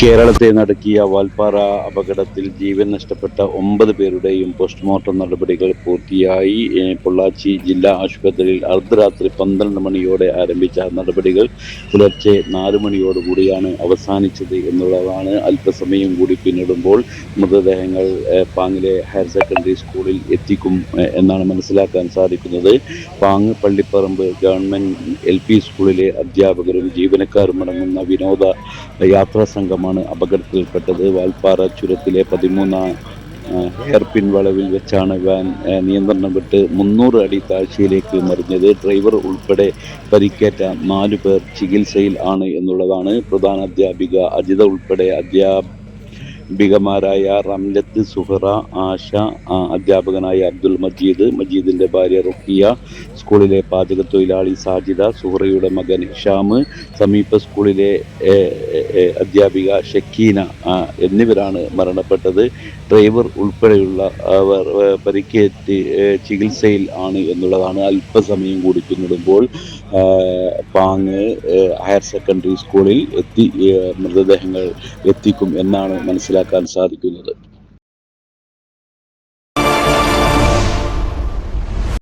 കേരളത്തെ നടുക്കിയ വാൽപ്പാറ അപകടത്തിൽ ജീവൻ നഷ്ടപ്പെട്ട 9 പേരുടെയും പോസ്റ്റ്മോർട്ടം നടപടികൾ പൂർത്തിയായി. പൊള്ളാച്ചി ജില്ലാ ആശുപത്രിയിൽ അർദ്ധരാത്രി 12 മണിയോടെ ആരംഭിച്ച നടപടികൾ പുലർച്ചെ 4 മണിയോടുകൂടിയാണ് അവസാനിച്ചത് എന്നുള്ളതാണ്. അല്പസമയം കൂടി പിന്നിടുമ്പോൾ മൃതദേഹങ്ങൾ പാങ്ങിലെ ഹയർ സെക്കൻഡറി സ്കൂളിൽ എത്തിക്കും എന്നാണ് മനസ്സിലാക്കാൻ സാധിക്കുന്നത്. പാങ് പള്ളിപ്പറമ്പ് ഗവൺമെന്റ് LP സ്കൂളിലെ അധ്യാപകരും ജീവനക്കാരും അടങ്ങുന്ന വിനോദ യാത്രാ സംഘമാണ് അപകടത്തിൽപ്പെട്ടത്. വാൽപ്പാറ ചുരത്തിലെ 13 ഹെയർപിൻ വളവിൽ വെച്ചാണ് വാൻ നിയന്ത്രണം വിട്ട് 300 അടി താഴ്ചയിലേക്ക് മറിഞ്ഞത്. ഡ്രൈവർ ഉൾപ്പെടെ പരിക്കേറ്റ 4 പേർ ചികിത്സയിൽ ആണ് എന്നുള്ളതാണ്. പ്രധാന അധ്യാപിക അജിത ഉൾപ്പെടെ അധ്യാപികമാരായ റംലത്ത്, സുഹറ, ആശ, അധ്യാപകനായ അബ്ദുൽ മജീദിന്റെ ഭാര്യ റുഖിയ, സ്കൂളിലെ പാചക തൊഴിലാളി സാജിദ, സുഹറയുടെ മകൻ ഹിഷാം, സമീപ സ്കൂളിലെ അധ്യാപിക ഷക്കീന എന്നിവരാണ് മരണപ്പെട്ടത്. ഡ്രൈവർ ഉൾപ്പെടെയുള്ള അവർ പരിക്കേറ്റ് ചികിത്സയിൽ ആണ് എന്നുള്ളതാണ്. അല്പസമയം കൂടി പിന്നിടുമ്പോൾ പാങ് ഹയർ സെക്കൻഡറി സ്കൂളിൽ മൃതദേഹങ്ങൾ എത്തിക്കും എന്നാണ് മനസ്സിലാക്കാൻ സാധിക്കുന്നത്.